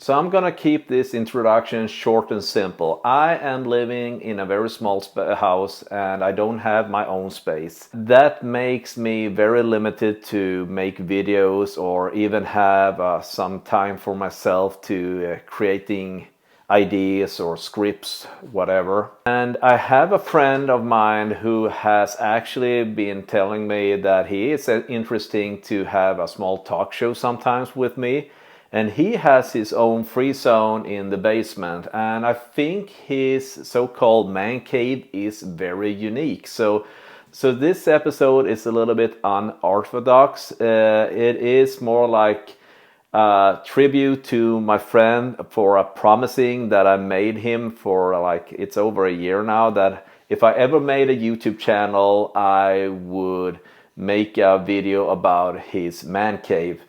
So I'm gonna keep this introduction short and simple. I am living in a very small house and I don't have my own space. That makes me very limited to make videos or even have some time for myself to creating ideas or scripts, whatever. And I have a friend of mine who has actually been telling me that he is interesting to have a small talk show sometimes with me. And he has his own free zone in the basement. And I think his so-called man cave is very unique. So this episode is a little bit unorthodox. It is more like a tribute to my friend for a promising that I made him for like, it's over a year now, that if I ever made a YouTube channel, I would make a video about his man cave.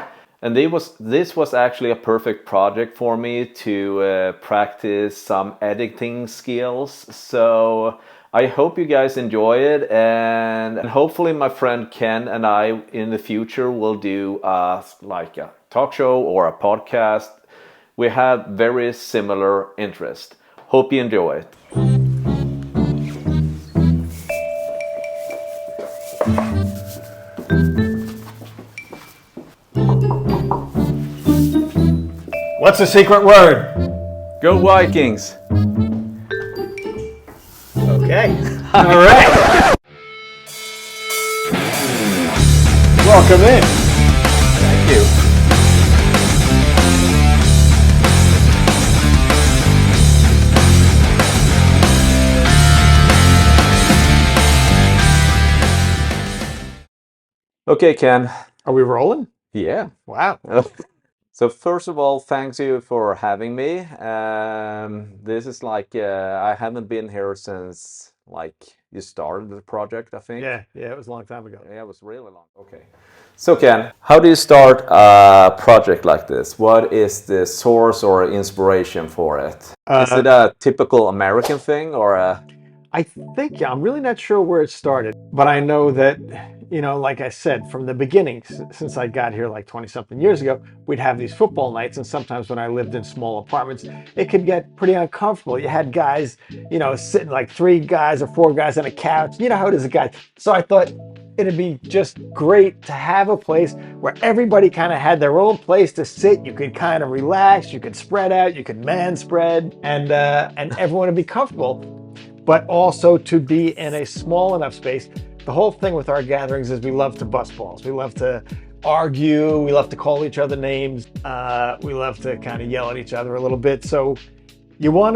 And this was actually a perfect project for me to practice some editing skills. So I hope you guys enjoy it, and hopefully my friend Ken and I in the future will do like a talk show or a podcast. We have very similar interests. Hope you enjoy it. What's the secret word? Go Vikings! Okay. All right. Welcome in. Thank you. Okay, Ken. Are we rolling? Yeah. Wow. So first of all, thanks you for having me. This is like I haven't been here since like you started the project, I think. Yeah, it was a long time ago. Yeah, it was really long. Okay. So Ken, how do you start a project like this? What is the source or inspiration for it? Is it a typical American thing or a... I think, I'm really not sure where it started, but I know that, you know, like I said, from the beginning, since I got here like 20 something years ago, we'd have these football nights. And sometimes when I lived in small apartments, it could get pretty uncomfortable. You had guys, you know, sitting like 3 guys or 4 guys on a couch. You know how it is, guys. So I thought it'd be just great to have a place where everybody kind of had their own place to sit. You could kind of relax, you could spread out, you could man spread, and everyone would be comfortable. But also to be in a small enough space. The whole thing with our gatherings is we love to bust balls. We love to argue. We love to call each other names. We love to kind of yell at each other a little bit. So you don't want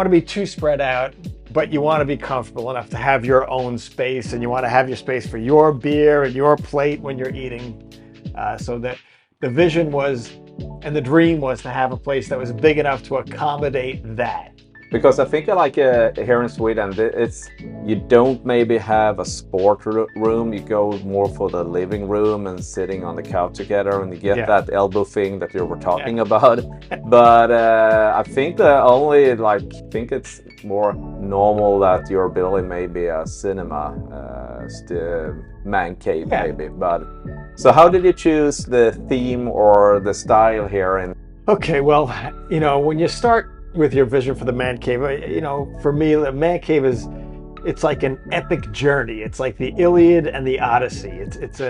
to be too spread out, but you want to be comfortable enough to have your own space, and you want to have your space for your beer and your plate when you're eating. So that the vision was, and the dream was to have a place that was big enough to accommodate that. Because I think like here in Sweden, you don't maybe have a sport room. You go more for the living room and sitting on the couch together, and you get that elbow thing that you were talking about. But I think think it's more normal that you're building maybe a cinema, man cave maybe. But so how did you choose the theme or the style here? Okay, well, you know, when you start with your vision for the man cave, you know, for me, the man cave it's like an epic journey. It's like the Iliad and the Odyssey. It's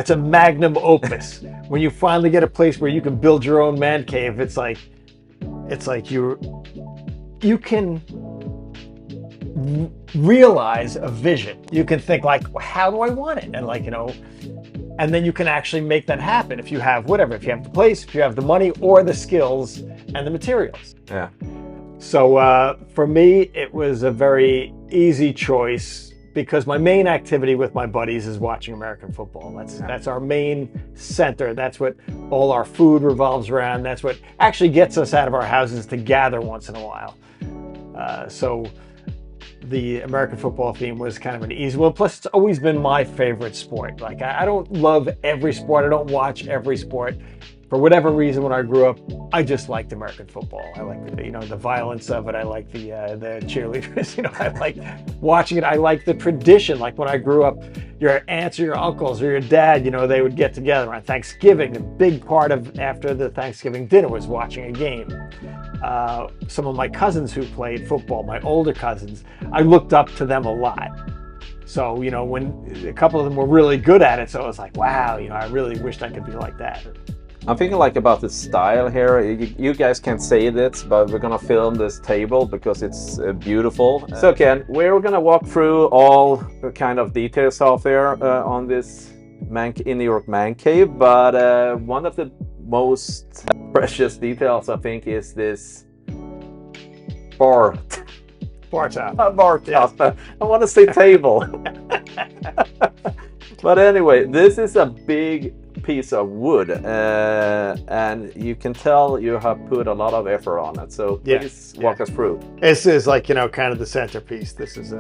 a magnum opus. When you finally get a place where you can build your own man cave, it's like you can realize a vision. You can think like, well, how do I want it? And like, you know, and then you can actually make that happen if you have whatever, if you have the place, if you have the money or the skills and the materials. Yeah. So for me, it was a very easy choice because my main activity with my buddies is watching American football. That's our main center. That's what all our food revolves around. That's what actually gets us out of our houses to gather once in a while. So the American football theme was kind of an easy one. Plus, it's always been my favorite sport. Like, I don't love every sport. I don't watch every sport. for whatever reason, when I grew up, I just liked American football. I liked the violence of it. I like the cheerleaders. I like watching it. I like the tradition. Like when I grew up, your aunts or your uncles or your dad, they would get together on Thanksgiving. A big part of after the Thanksgiving dinner was watching a game. Some of my cousins who played football, my older cousins, I looked up to them a lot. So, when a couple of them were really good at it, so I was like, wow, I really wished I could be like that. I'm thinking like about the style here. You guys can't say this, but we're gonna film this table because it's beautiful. So Ken, we're gonna walk through all the kind of details out there on this in New York man cave. But one of the most precious details, I think, is this bar top. Bar top. Yeah. I want to say table. But anyway, this is a big piece of wood, and you can tell you have put a lot of effort on it. So please walk us through. This is like kind of the centerpiece. This is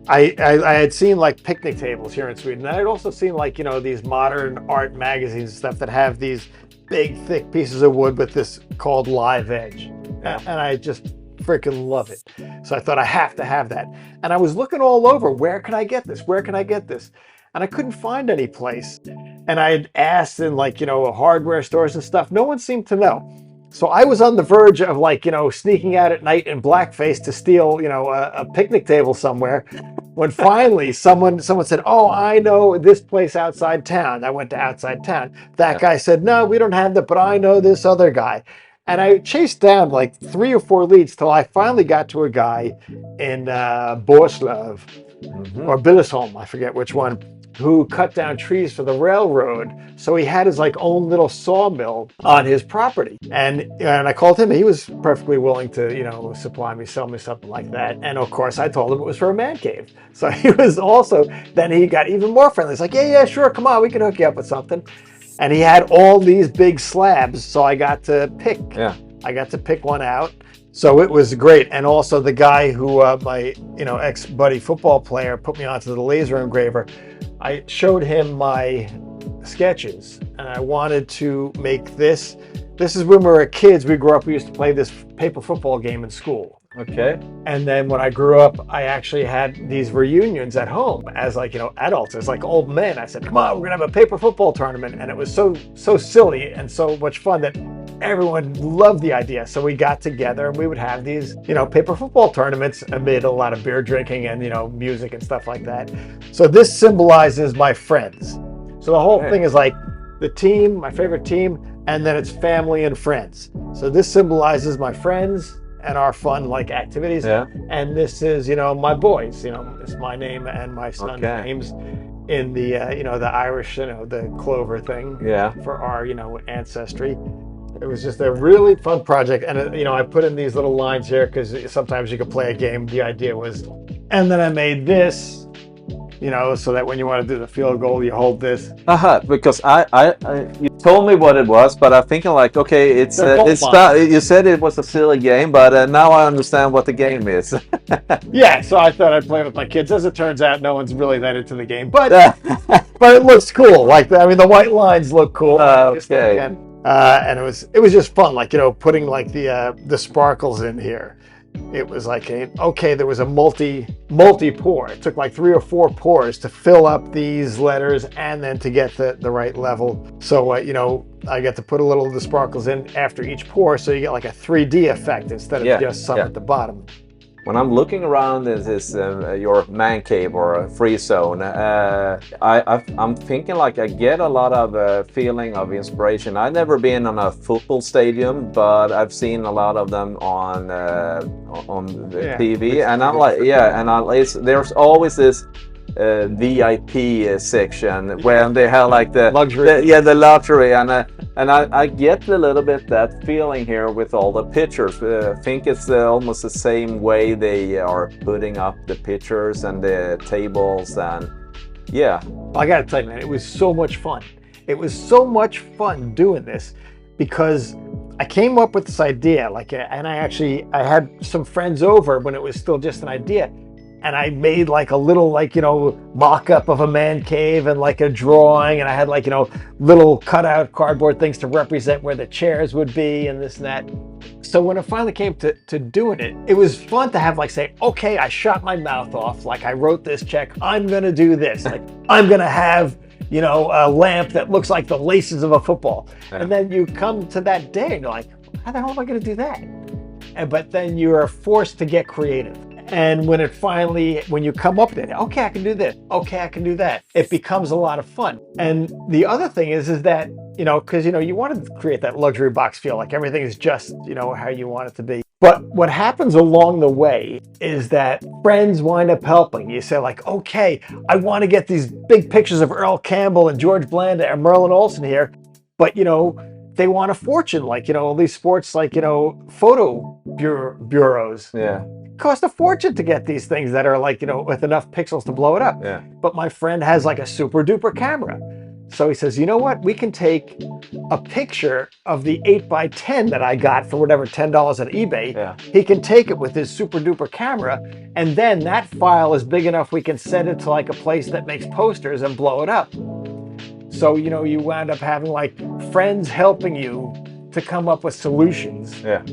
I had seen like picnic tables here in Sweden, and I'd also seen like these modern art magazines and stuff that have these big thick pieces of wood with this called live edge, and I just freaking love it. So I thought I have to have that, and I was looking all over. Where can I get this? Where can I get this? And I couldn't find any place. And I had asked in hardware stores and stuff. No one seemed to know. So I was on the verge of sneaking out at night in blackface to steal, a picnic table somewhere. When finally someone said, oh, I know this place outside town. I went to outside town. That guy said, no, we don't have that, but I know this other guy. And I chased down like 3 or 4 leads till I finally got to a guy in Borslöv or Billesholm, I forget which one, who cut down trees for the railroad. So he had his own little sawmill on his property. And I called him. He was perfectly willing to, sell me something like that. And of course, I told him it was for a man cave. So he was also, then he got even more friendly. He's like, yeah, sure, come on, we can hook you up with something. And he had all these big slabs. So I got to pick. Yeah. I got to pick one out. So it was great. And also the guy who, my ex-buddy football player, put me onto the laser engraver. I showed him my sketches, and I wanted to make this. This is when we were kids. We grew up, we used to play this paper football game in school. Okay. And then when I grew up, I actually had these reunions at home as adults, as old men. I said, come on, we're gonna have a paper football tournament. And it was so silly and so much fun that everyone loved the idea. So we got together and we would have these, paper football tournaments amid a lot of beer drinking and, music and stuff like that. So this symbolizes my friends. So the whole thing is like the team, my favorite team, and then it's family and friends. So this symbolizes my friends and our fun activities. Yeah. And this is, my boys, it's my name and my son's names in the, the Irish, the clover thing. Yeah. For our, ancestry. It was just a really fun project. And, I put in these little lines here because sometimes you could play a game. The idea was, and then I made this, so that when you want to do the field goal, you hold this. Because you told me what it was, but I'm thinking okay, it's not, you said it was a silly game, but now I understand what the game is. Yeah, so I thought I'd play with my kids. As it turns out, no one's really that into the game, but but it looks cool. The white lines look cool. Okay. And it was just fun, putting the sparkles in here. It was there was a multi pour. It took 3 or 4 pours to fill up these letters and then to get the right level. So I get to put a little of the sparkles in after each pour, so you get a 3D effect instead of just some at the bottom. When I'm looking around this your man cave or a free zone, I'm thinking I get a lot of feeling of inspiration. I've never been on a football stadium, but I've seen a lot of them on the TV, and I'm there's always this VIP section where they have the luxury, the luxury, and I get a little bit that feeling here with all the pictures. I think it's almost the same way they are putting up the pictures and the tables, and I gotta tell you, man, it was so much fun. It was so much fun doing this because I came up with this idea, and I had some friends over when it was still just an idea. and I made like a little like mock-up of a man cave and like a drawing, and I had like little cutout cardboard things to represent where the chairs would be and this and that. So when it finally came to doing it, it was fun to have like say, okay, I shot my mouth off, like I wrote this check, I'm gonna do this, like I'm gonna have a lamp that looks like the laces of a football. And then you come to that day and you're like, how the hell am I gonna do that? But then you are forced to get creative. And when you come up with it, okay, I can do this, okay, I can do that, it becomes a lot of fun. And the other thing is that, because, you want to create that luxury box feel, like everything is just, how you want it to be. But what happens along the way is that friends wind up helping. You say like, okay, I want to get these big pictures of Earl Campbell and George Blanda and Merlin Olsen here, but, they want a fortune, like, all these sports, like, photo bureaus. Yeah. Cost a fortune to get these things that are like, with enough pixels to blow it up. Yeah. But my friend has like a super duper camera. So he says, you know what? We can take a picture of the 8x10 that I got for whatever, $10 on eBay. Yeah. He can take it with his super duper camera. And then that file is big enough we can send it to like a place that makes posters and blow it up. So, you wound up having like friends helping you to come up with solutions. Yeah.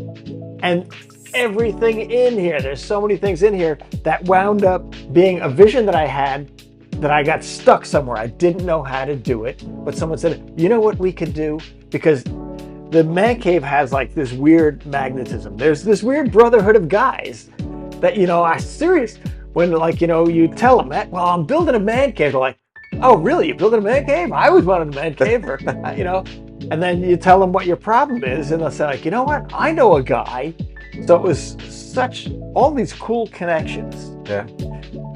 And everything in here, there's so many things in here that wound up being a vision that I had that I got stuck somewhere. I didn't know how to do it, but someone said, you know what we could do? Because the man cave has like this weird magnetism. There's this weird brotherhood of guys that, are serious when like, you tell them that, well, I'm building a man cave. They're like, oh, really? You're building a man cave? I always wanted a man cave, or, and then you tell them what your problem is, and they'll say like, you know what? I know a guy. So it was all these cool connections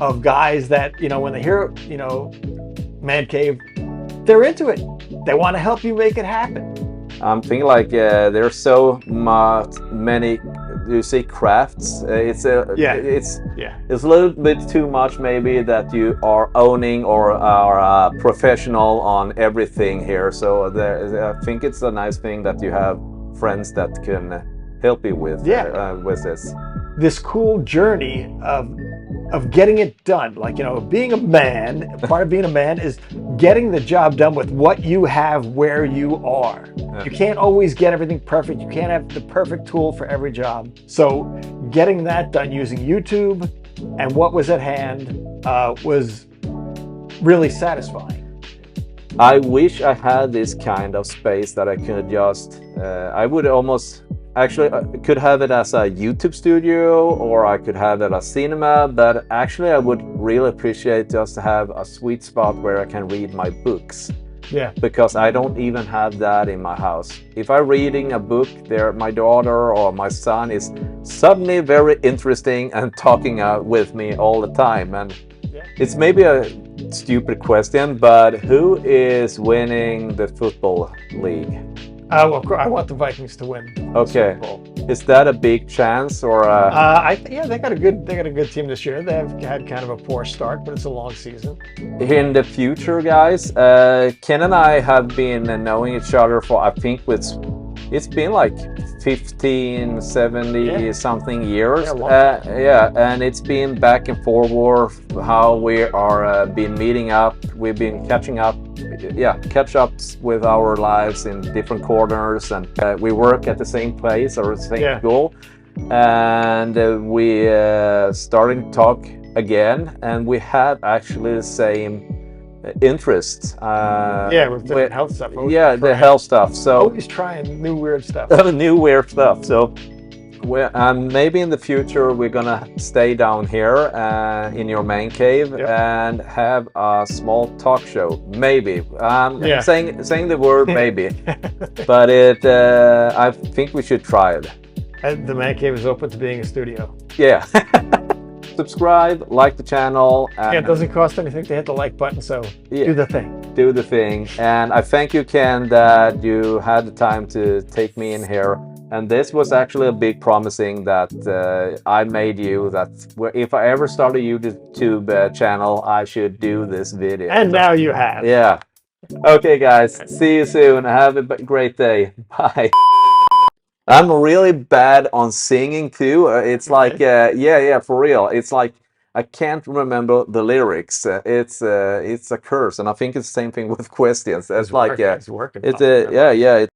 of guys that, when they hear, man cave, they're into it. They want to help you make it happen. I'm thinking like there's so many, you say crafts. It's a little bit too much maybe that you are owning or are a professional on everything here. So I think it's a nice thing that you have friends that can help you with this cool journey of getting it done. Like, being a man, part of being a man is getting the job done with what you have where you are. You can't always get everything perfect. You can't have the perfect tool for every job. So getting that done using YouTube and what was at hand was really satisfying. I wish I had this kind of space that I could just, I would almost, actually, I could have it as a YouTube studio, or I could have it as cinema, but actually I would really appreciate just to have a sweet spot where I can read my books. Yeah. Because I don't even have that in my house. If I'm reading a book there, my daughter or my son is suddenly very interesting and talking with me all the time. And it's maybe a stupid question, but who is winning the football league? Well, I want the Vikings to win. Okay, is that a big chance, or? They got a good team this year. They've had kind of a poor start, but it's a long season. In the future, guys, Ken and I have been knowing each other for, I think it's been like 15, 70 something years. And it's been back and forward how we are been meeting up. We've been catching up, catch ups with our lives in different corners, and we work at the same place or the same school. And we starting to talk again, and we have actually the same interests. With different health stuff. The health stuff. So always trying new weird stuff. New weird stuff. So maybe in the future we're gonna stay down here in your man cave and have a small talk show. Maybe. Saying the word maybe, but I think we should try it. And the man cave is open to being a studio. Yeah. Subscribe, like the channel. It doesn't cost anything to hit the like button, so do the thing. Do the thing. And I thank you, Ken, that you had the time to take me in here. And this was actually a big promising that I made you, that if I ever start a YouTube channel, I should do this video. And now you have. Yeah. Okay, guys. See you soon. Have a great day. Bye. I'm really bad on singing too. It's like, for real. It's like I can't remember the lyrics. It's a curse, and I think it's the same thing with questions. It's like His work it's involved. yeah, yeah.